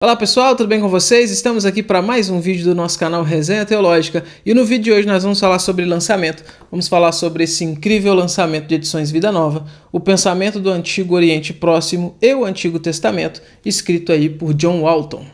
Olá pessoal, tudo bem com vocês? Estamos aqui para mais um vídeo do nosso canal Resenha Teológica e no vídeo de hoje nós vamos falar sobre lançamento. Vamos falar sobre esse incrível lançamento de Edições Vida Nova, o pensamento do Antigo Oriente Próximo e o Antigo Testamento, escrito aí por John Walton.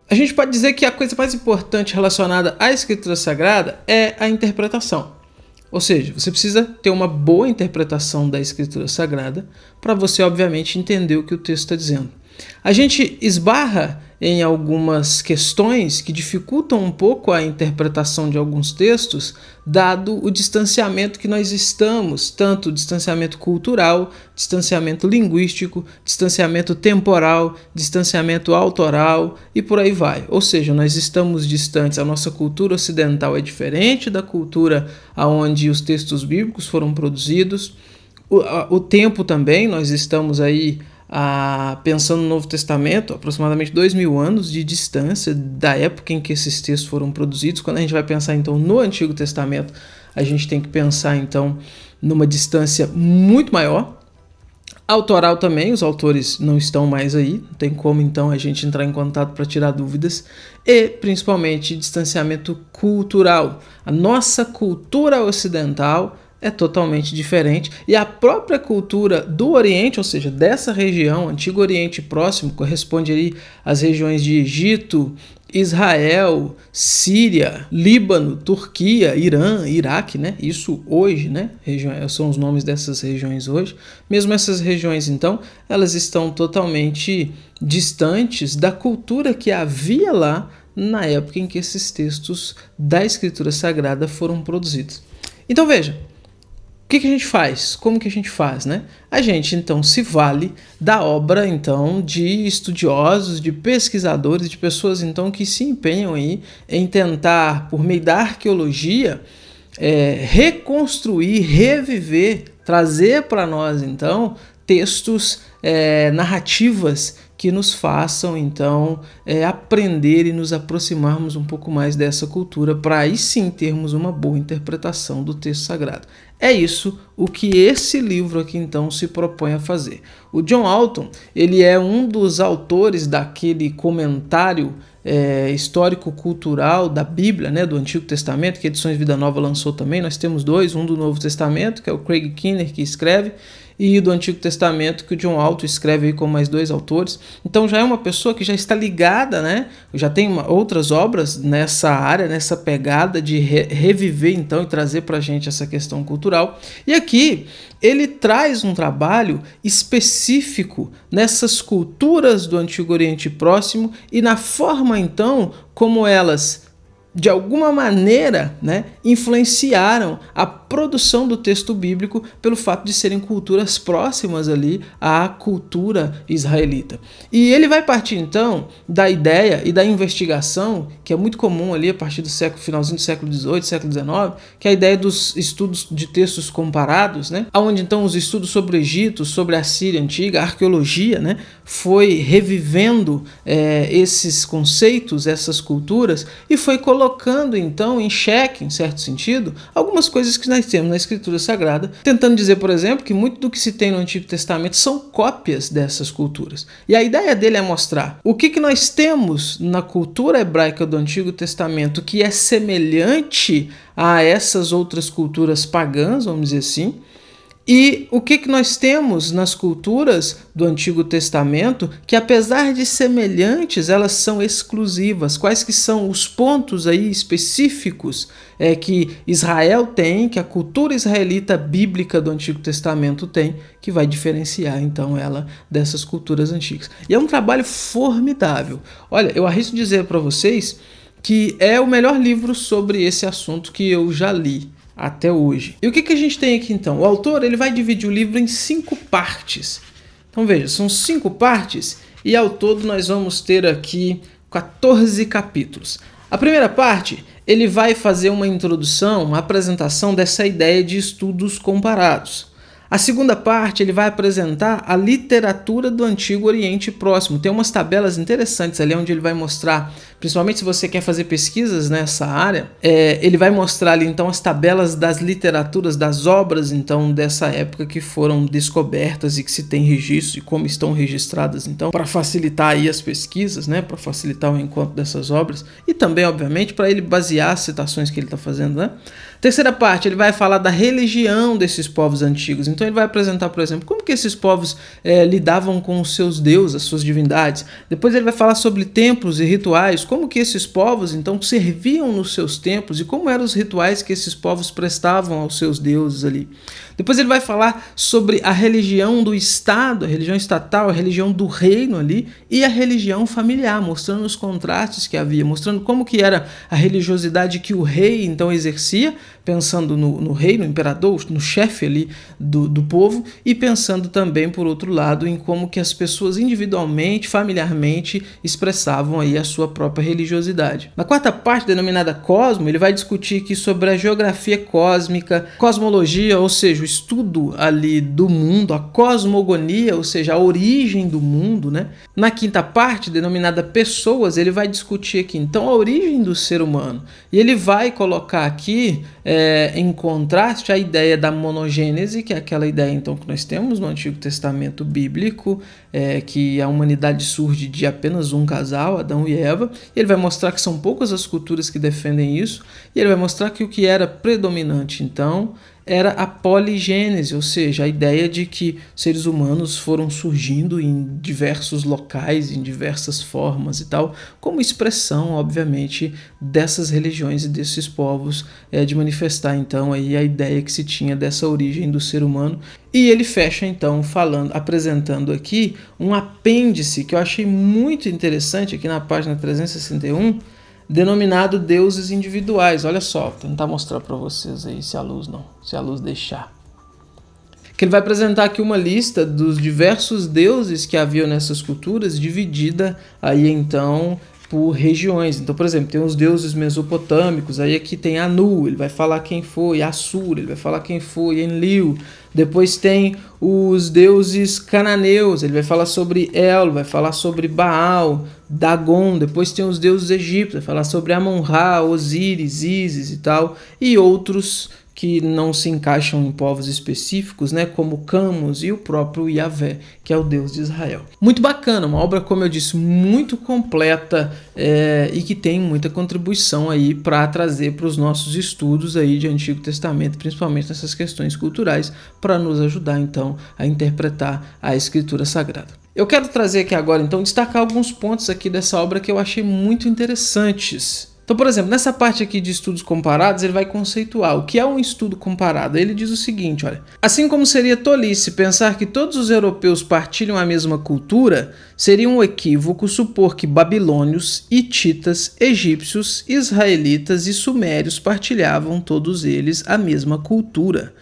A gente pode dizer que a coisa mais importante relacionada à Escritura Sagrada é a interpretação. Ou seja, você precisa ter uma boa interpretação da Escritura Sagrada para você, obviamente, entender o que o texto está dizendo. A gente esbarra em algumas questões que dificultam um pouco a interpretação de alguns textos, dado o distanciamento que nós estamos, tanto distanciamento cultural, distanciamento linguístico, distanciamento temporal, distanciamento autoral e por aí vai. Ou seja, nós estamos distantes, a nossa cultura ocidental é diferente da cultura onde os textos bíblicos foram produzidos, o tempo também, nós estamos aí pensando no Novo Testamento, aproximadamente 2000 anos de distância da época em que esses textos foram produzidos. Quando a gente vai pensar então no Antigo Testamento, a gente tem que pensar então numa distância muito maior. Autoral também, os autores não estão mais aí, não tem como então a gente entrar em contato para tirar dúvidas. E principalmente distanciamento cultural. A nossa cultura ocidental é totalmente diferente e a própria cultura do Oriente, ou seja, dessa região, Antigo Oriente Próximo, corresponde aí às regiões de Egito, Israel, Síria, Líbano, Turquia, Irã, Iraque, né? Isso hoje, né? São os nomes dessas regiões hoje. Mesmo essas regiões, então, elas estão totalmente distantes da cultura que havia lá na época em que esses textos da Escritura Sagrada foram produzidos. Então veja, o que a gente faz? Como que a gente faz, né? A gente, então, se vale da obra, então, de estudiosos, de pesquisadores, de pessoas, então, que se empenham aí em tentar, por meio da arqueologia, reconstruir, reviver, trazer para nós, então, textos, narrativas que nos façam, então, aprender e nos aproximarmos um pouco mais dessa cultura, para aí sim termos uma boa interpretação do texto sagrado. É isso o que esse livro aqui, então, se propõe a fazer. O John Walton, ele é um dos autores daquele comentário histórico-cultural da Bíblia, né, do Antigo Testamento, que a Edições Vida Nova lançou também. Nós temos dois, um do Novo Testamento, que é o Craig Keener que escreve, e do Antigo Testamento, que o John Walton escreve aí com mais dois autores. Então já é uma pessoa que já está ligada, né? Já tem outras obras nessa área, nessa pegada de reviver então e trazer para a gente essa questão cultural. E aqui ele traz um trabalho específico nessas culturas do Antigo Oriente Próximo e na forma então como elas de alguma maneira, né, influenciaram a produção do texto bíblico pelo fato de serem culturas próximas ali à cultura israelita. E ele vai partir então da ideia e da investigação, que é muito comum ali a partir do finalzinho do século XVIII, século XIX, que é a ideia dos estudos de textos comparados, né, onde então os estudos sobre o Egito, sobre a Síria antiga, a arqueologia, né, foi revivendo esses conceitos, essas culturas, e foi colocando então em xeque, em certo sentido, algumas coisas que nós temos na Escritura Sagrada, tentando dizer, por exemplo, que muito do que se tem no Antigo Testamento são cópias dessas culturas. E a ideia dele é mostrar o que nós temos na cultura hebraica do Antigo Testamento que é semelhante a essas outras culturas pagãs, vamos dizer assim, e o que nós temos nas culturas do Antigo Testamento que, apesar de semelhantes, elas são exclusivas. Quais que são os pontos aí específicos que Israel tem, que a cultura israelita bíblica do Antigo Testamento tem, que vai diferenciar então ela dessas culturas antigas. E é um trabalho formidável. Olha, eu arrisco dizer para vocês que é o melhor livro sobre esse assunto que eu já li até hoje. E o que a gente tem aqui então? O autor ele vai dividir o livro em 5 partes. Então veja, são 5 partes e ao todo nós vamos ter aqui 14 capítulos. A primeira parte ele vai fazer uma introdução, uma apresentação dessa ideia de estudos comparados. A segunda parte ele vai apresentar a literatura do Antigo Oriente Próximo. Tem umas tabelas interessantes ali onde ele vai mostrar, principalmente se você quer fazer pesquisas nessa área, ele vai mostrar ali então as tabelas das literaturas, das obras então dessa época que foram descobertas e que se tem registro e como estão registradas então, para facilitar aí as pesquisas, né, para facilitar o encontro dessas obras e também obviamente para ele basear as citações que ele está fazendo, né? Terceira parte, ele vai falar da religião desses povos antigos. Então ele vai apresentar, por exemplo, como que esses povos lidavam com os seus deuses, as suas divindades. Depois ele vai falar sobre templos e rituais, como que esses povos então serviam nos seus templos e como eram os rituais que esses povos prestavam aos seus deuses ali. Depois ele vai falar sobre a religião do Estado, a religião estatal, a religião do reino ali e a religião familiar, mostrando os contrastes que havia, mostrando como que era a religiosidade que o rei então exercia, pensando no rei, no imperador, no chefe ali do povo e pensando também, por outro lado, em como que as pessoas individualmente, familiarmente, expressavam aí a sua própria religiosidade. Na quarta parte, denominada Cosmo, ele vai discutir aqui sobre a geografia cósmica, cosmologia, ou seja, o estudo ali do mundo, a cosmogonia, ou seja, a origem do mundo, né? Na quinta parte, denominada Pessoas, ele vai discutir aqui, então, a origem do ser humano. E ele vai colocar aqui em contraste a ideia da monogênese, que é aquela ideia então que nós temos no Antigo Testamento bíblico, que a humanidade surge de apenas um casal, Adão e Eva. E ele vai mostrar que são poucas as culturas que defendem isso, e ele vai mostrar que o que era predominante então era a poligênese, ou seja, a ideia de que seres humanos foram surgindo em diversos locais, em diversas formas e tal, como expressão, obviamente, dessas religiões e desses povos, de manifestar então aí a ideia que se tinha dessa origem do ser humano. E ele fecha então apresentando aqui um apêndice que eu achei muito interessante aqui na página 361, denominado deuses individuais. Olha só, vou tentar mostrar para vocês aí, se a luz deixar. Que ele vai apresentar aqui uma lista dos diversos deuses que haviam nessas culturas, dividida aí então por regiões. Então, por exemplo, tem os deuses mesopotâmicos, aí aqui tem Anu, ele vai falar quem foi, Assur, ele vai falar quem foi, Enlil. Depois tem os deuses cananeus, ele vai falar sobre El, vai falar sobre Baal, Dagon. Depois tem os deuses egípcios, vai falar sobre Amon-Ra, Osíris, Ísis e tal, e outros que não se encaixam em povos específicos, né, como Camus e o próprio Yahvé, que é o Deus de Israel. Muito bacana, uma obra, como eu disse, muito completa e que tem muita contribuição aí para trazer para os nossos estudos aí de Antigo Testamento, principalmente nessas questões culturais, para nos ajudar então a interpretar a Escritura Sagrada. Eu quero trazer aqui agora então destacar alguns pontos aqui dessa obra que eu achei muito interessantes. Então, por exemplo, nessa parte aqui de estudos comparados, ele vai conceituar o que é um estudo comparado. Ele diz o seguinte, olha: assim como seria tolice pensar que todos os europeus partilham a mesma cultura, seria um equívoco supor que babilônios, hititas, egípcios, israelitas e sumérios partilhavam todos eles a mesma cultura.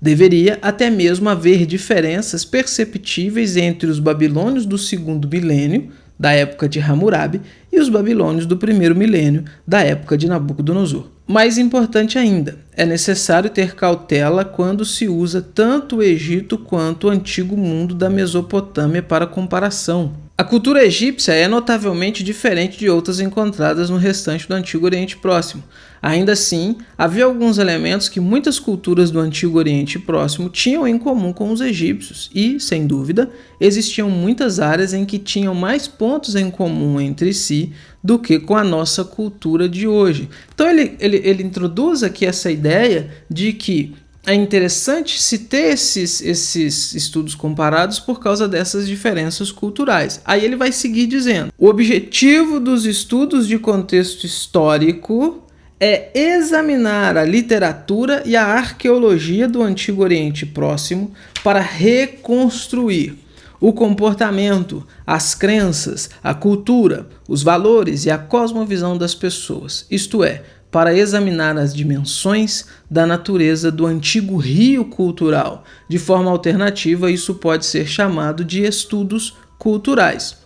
Deveria até mesmo haver diferenças perceptíveis entre os babilônios do segundo milênio, da época de Hammurabi, e os babilônios do primeiro milênio, da época de Nabucodonosor. Mais importante ainda, é necessário ter cautela quando se usa tanto o Egito quanto o antigo mundo da Mesopotâmia para comparação. A cultura egípcia é notavelmente diferente de outras encontradas no restante do Antigo Oriente Próximo. Ainda assim, havia alguns elementos que muitas culturas do Antigo Oriente Próximo tinham em comum com os egípcios e, sem dúvida, existiam muitas áreas em que tinham mais pontos em comum entre si do que com a nossa cultura de hoje. Então ele introduz aqui essa ideia de que é interessante se ter esses estudos comparados por causa dessas diferenças culturais. Aí ele vai seguir dizendo: o objetivo dos estudos de contexto histórico é examinar a literatura e a arqueologia do Antigo Oriente Próximo para reconstruir o comportamento, as crenças, a cultura, os valores e a cosmovisão das pessoas, isto é, para examinar as dimensões da natureza do antigo rio cultural. De forma alternativa, isso pode ser chamado de estudos culturais.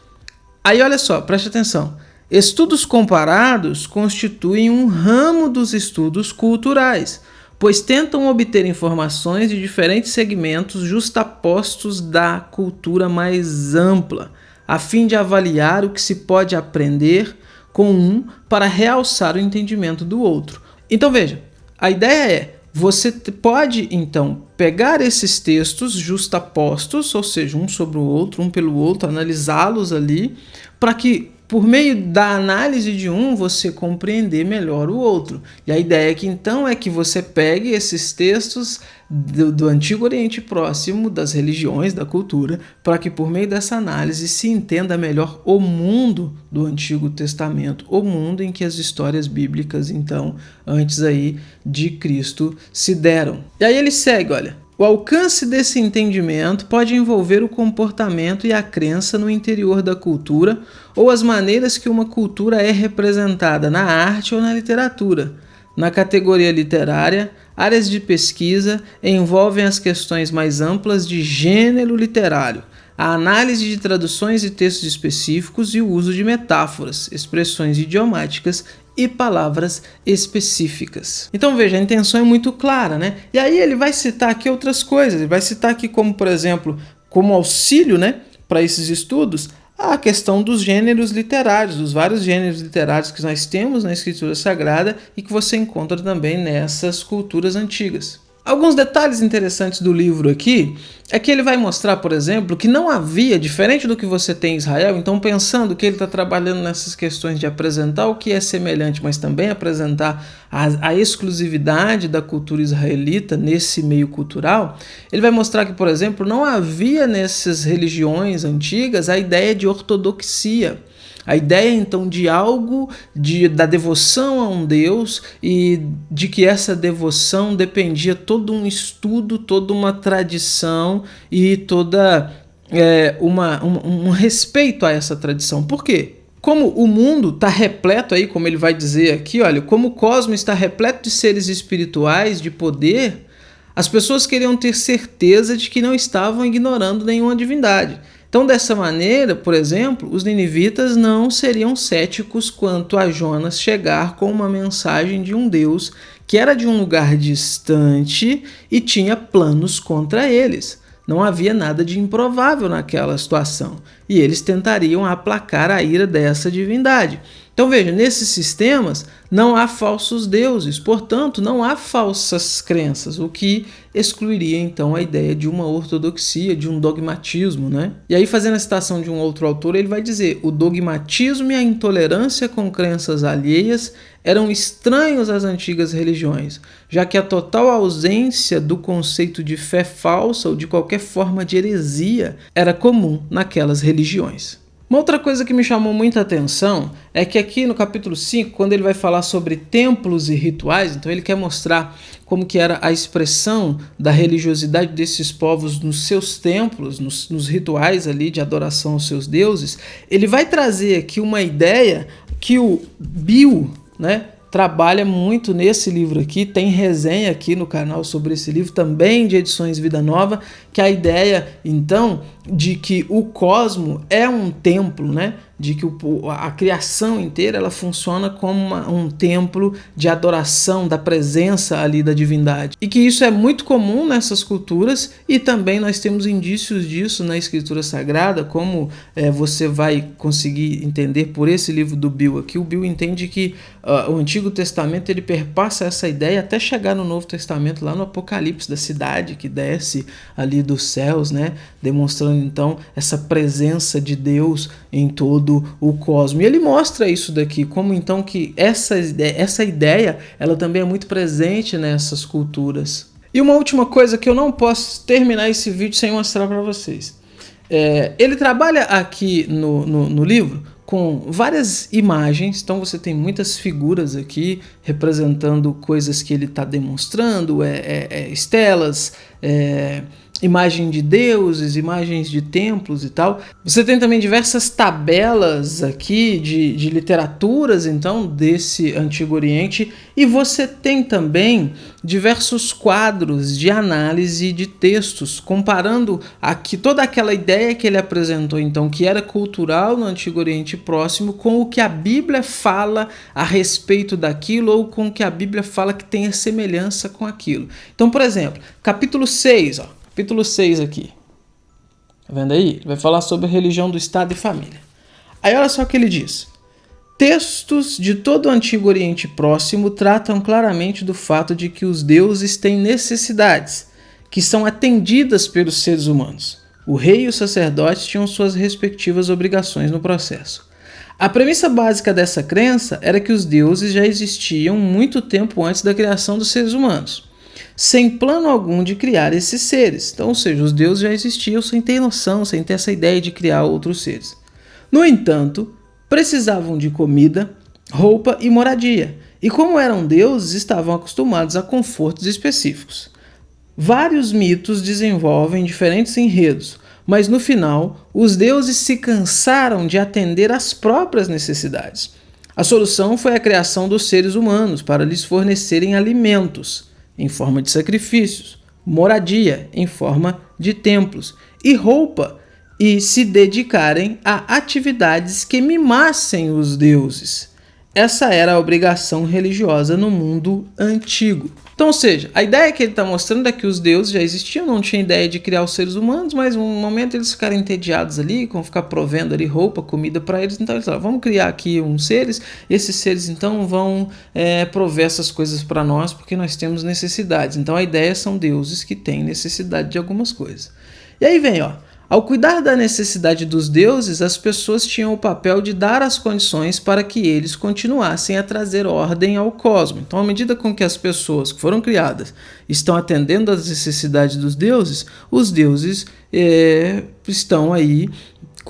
Aí olha só, preste atenção. Estudos comparados constituem um ramo dos estudos culturais, pois tentam obter informações de diferentes segmentos justapostos da cultura mais ampla, a fim de avaliar o que se pode aprender com um para realçar o entendimento do outro. Então veja, a ideia é, você pode então pegar esses textos justapostos, ou seja, um sobre o outro, um pelo outro, analisá-los ali, para que por meio da análise de um, você compreender melhor o outro. E a ideia aqui então é que você pegue esses textos do Antigo Oriente Próximo, das religiões, da cultura, para que por meio dessa análise se entenda melhor o mundo do Antigo Testamento, o mundo em que as histórias bíblicas, então, antes aí de Cristo, se deram. E aí ele segue, olha. O alcance desse entendimento pode envolver o comportamento e a crença no interior da cultura ou as maneiras que uma cultura é representada na arte ou na literatura. Na categoria literária, áreas de pesquisa envolvem as questões mais amplas de gênero literário, a análise de traduções e textos específicos e o uso de metáforas, expressões idiomáticas e palavras específicas. Então veja, a intenção é muito clara, né? E aí ele vai citar aqui outras coisas, ele vai citar aqui como, por exemplo, como auxílio, né, para esses estudos, a questão dos gêneros literários, dos vários gêneros literários que nós temos na Escritura Sagrada e que você encontra também nessas culturas antigas. Alguns detalhes interessantes do livro aqui é que ele vai mostrar, por exemplo, que não havia, diferente do que você tem em Israel, então pensando que ele está trabalhando nessas questões de apresentar o que é semelhante, mas também apresentar a exclusividade da cultura israelita nesse meio cultural, ele vai mostrar que, por exemplo, não havia nessas religiões antigas a ideia de ortodoxia. A ideia, então, de algo, da devoção a um Deus e de que essa devoção dependia todo um estudo, toda uma tradição e toda um respeito a essa tradição. Por quê? Como o mundo está repleto aí, como ele vai dizer aqui, olha, como o cosmos está repleto de seres espirituais, de poder, as pessoas queriam ter certeza de que não estavam ignorando nenhuma divindade. Então, dessa maneira, por exemplo, os ninivitas não seriam céticos quanto a Jonas chegar com uma mensagem de um Deus que era de um lugar distante e tinha planos contra eles. Não havia nada de improvável naquela situação e eles tentariam aplacar a ira dessa divindade. Então veja, nesses sistemas não há falsos deuses, portanto não há falsas crenças, o que excluiria então a ideia de uma ortodoxia, de um dogmatismo, né? E aí, fazendo a citação de um outro autor, ele vai dizer: o dogmatismo e a intolerância com crenças alheias eram estranhos às antigas religiões, já que a total ausência do conceito de fé falsa ou de qualquer forma de heresia era comum naquelas religiões. Uma outra coisa que me chamou muita atenção é que aqui no capítulo 5, quando ele vai falar sobre templos e rituais, então ele quer mostrar como que era a expressão da religiosidade desses povos nos seus templos, nos rituais ali de adoração aos seus deuses, ele vai trazer aqui uma ideia que o Bill, né, trabalha muito nesse livro aqui, tem resenha aqui no canal sobre esse livro, também de Edições Vida Nova, que a ideia, então, de que o cosmo é um templo, né? De que a criação inteira ela funciona como um templo de adoração da presença ali da divindade. E que isso é muito comum nessas culturas e também nós temos indícios disso na Escritura Sagrada, como você vai conseguir entender por esse livro do Bill aqui. O Bill entende que o Antigo Testamento ele perpassa essa ideia até chegar no Novo Testamento, lá no Apocalipse, da cidade que desce ali dos céus, né? Demonstrando então essa presença de Deus em todo o cosmos. E ele mostra isso daqui, como então que essa ideia ela também é muito presente nessas culturas. E uma última coisa que eu não posso terminar esse vídeo sem mostrar para vocês. Ele trabalha aqui no livro com várias imagens, então você tem muitas figuras aqui representando coisas que ele está demonstrando, estelas, imagem de deuses, imagens de templos e tal. Você tem também diversas tabelas aqui de literaturas, então, desse Antigo Oriente, e você tem também diversos quadros de análise de textos, comparando aqui toda aquela ideia que ele apresentou, então, que era cultural no Antigo Oriente Próximo, com o que a Bíblia fala a respeito daquilo, ou com o que a Bíblia fala que tem a semelhança com aquilo. Então, por exemplo, capítulo 6, Capítulo 6 aqui. Tá vendo aí? Ele vai falar sobre a religião do Estado e família. Aí olha só o que ele diz. Textos de todo o Antigo Oriente Próximo tratam claramente do fato de que os deuses têm necessidades, que são atendidas pelos seres humanos. O rei e os sacerdotes tinham suas respectivas obrigações no processo. A premissa básica dessa crença era que os deuses já existiam muito tempo antes da criação dos seres humanos, sem plano algum de criar esses seres. Então, ou seja, os deuses já existiam sem ter noção, sem ter essa ideia de criar outros seres. No entanto, precisavam de comida, roupa e moradia, e como eram deuses, estavam acostumados a confortos específicos. Vários mitos desenvolvem diferentes enredos, mas no final, os deuses se cansaram de atender às próprias necessidades. A solução foi a criação dos seres humanos para lhes fornecerem alimentos, em forma de sacrifícios, moradia, em forma de templos, e roupa, e se dedicarem a atividades que mimassem os deuses. Essa era a obrigação religiosa no mundo antigo. Então, ou seja, a ideia que ele está mostrando é que os deuses já existiam, não tinha ideia de criar os seres humanos, mas no momento eles ficaram entediados ali, com ficar provendo ali roupa, comida para eles, então eles falaram, vamos criar aqui uns seres, esses seres então vão prover essas coisas para nós, porque nós temos necessidades. Então a ideia são deuses que têm necessidade de algumas coisas. E aí vem, ao cuidar da necessidade dos deuses, as pessoas tinham o papel de dar as condições para que eles continuassem a trazer ordem ao cosmos. Então, à medida com que as pessoas que foram criadas estão atendendo às necessidades dos deuses, os deuses estão aí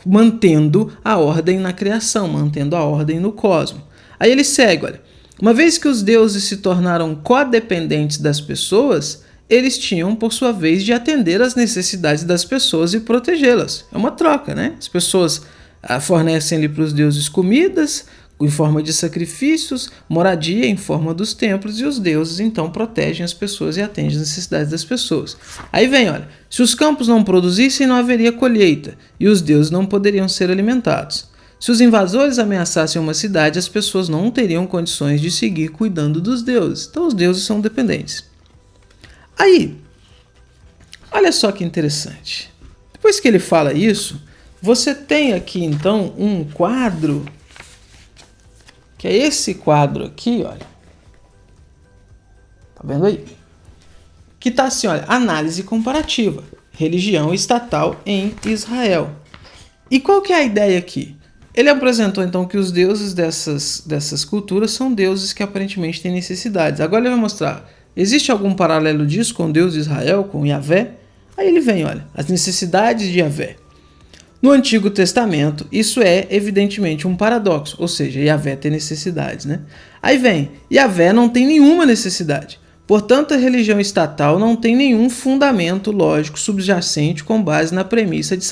mantendo a ordem na criação, mantendo a ordem no cosmos. Aí ele segue, olha. Uma vez que os deuses se tornaram codependentes das pessoas, eles tinham, por sua vez, de atender às necessidades das pessoas e protegê-las. É uma troca, né? As pessoas fornecem para os deuses comidas, em forma de sacrifícios, moradia em forma dos templos, e os deuses, então, protegem as pessoas e atendem às necessidades das pessoas. Aí vem, olha, se os campos não produzissem, não haveria colheita, e os deuses não poderiam ser alimentados. Se os invasores ameaçassem uma cidade, as pessoas não teriam condições de seguir cuidando dos deuses. Então, os deuses são dependentes. Aí, olha só que interessante. Depois que ele fala isso, você tem aqui então um quadro, que é esse quadro aqui, olha. Tá vendo aí? Que tá assim, olha, análise comparativa, religião estatal em Israel. E qual que é a ideia aqui? Ele apresentou então que os deuses dessas culturas são deuses que aparentemente têm necessidades. Agora ele vai mostrar. Existe algum paralelo disso com Deus de Israel, com Yahvé? Aí ele vem, olha, as necessidades de Yahvé. No Antigo Testamento, isso é evidentemente um paradoxo, ou seja, Yahvé tem necessidades, né? Aí vem, Yahvé não tem nenhuma necessidade. Portanto, a religião estatal não tem nenhum fundamento lógico subjacente com base na premissa de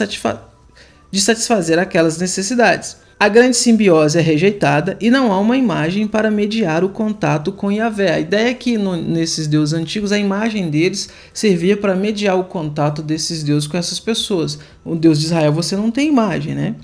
satisfazer aquelas necessidades. A grande simbiose é rejeitada e não há uma imagem para mediar o contato com Yahvé. A ideia é que nesses deuses antigos a imagem deles servia para mediar o contato desses deuses com essas pessoas. O Deus de Israel você não tem imagem, né?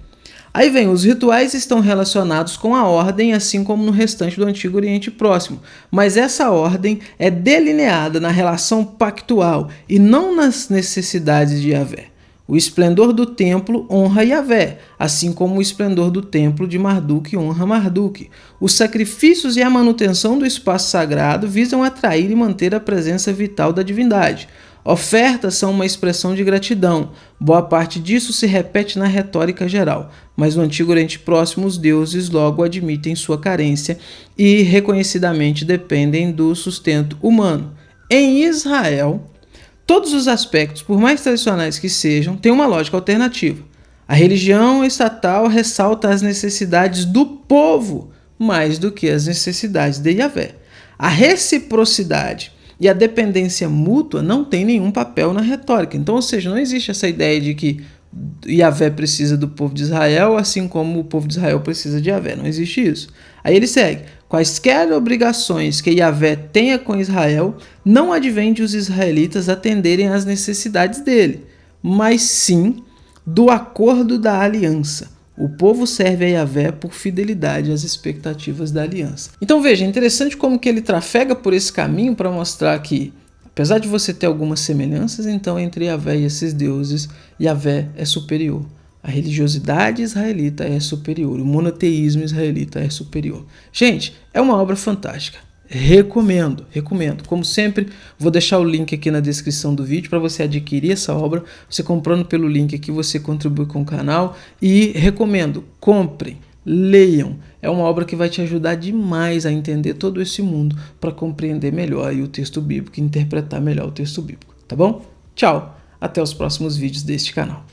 Aí vem, os rituais estão relacionados com a ordem, assim como no restante do Antigo Oriente Próximo, mas essa ordem é delineada na relação pactual e não nas necessidades de Yahvé. O esplendor do templo honra Yahvé, assim como o esplendor do templo de Marduk honra Marduk. Os sacrifícios e a manutenção do espaço sagrado visam atrair e manter a presença vital da divindade. Ofertas são uma expressão de gratidão. Boa parte disso se repete na retórica geral, mas no Antigo Oriente Próximo os deuses logo admitem sua carência e reconhecidamente dependem do sustento humano. Em Israel, todos os aspectos, por mais tradicionais que sejam, têm uma lógica alternativa. A religião estatal ressalta as necessidades do povo mais do que as necessidades de Yahvé. A reciprocidade E a dependência mútua não tem nenhum papel na retórica. Então, ou seja, não existe essa ideia de que Yahvé precisa do povo de Israel, assim como o povo de Israel precisa de Yahvé. Não existe isso. Aí ele segue. Quaisquer obrigações que Yahvé tenha com Israel, não advém de os israelitas atenderem às necessidades dele, mas sim do acordo da aliança. O povo serve a Yahvé por fidelidade às expectativas da aliança. Então veja, é interessante como que ele trafega por esse caminho para mostrar que, apesar de você ter algumas semelhanças, então entre Yahvé e esses deuses, Yahvé é superior. A religiosidade israelita é superior, o monoteísmo israelita é superior. Gente, é uma obra fantástica. Recomendo. Como sempre, vou deixar o link aqui na descrição do vídeo para você adquirir essa obra. Você comprando pelo link aqui, você contribui com o canal. E recomendo, comprem, leiam. É uma obra que vai te ajudar demais a entender todo esse mundo para compreender melhor o texto bíblico e interpretar melhor o texto bíblico. Tá bom? Tchau! Até os próximos vídeos deste canal.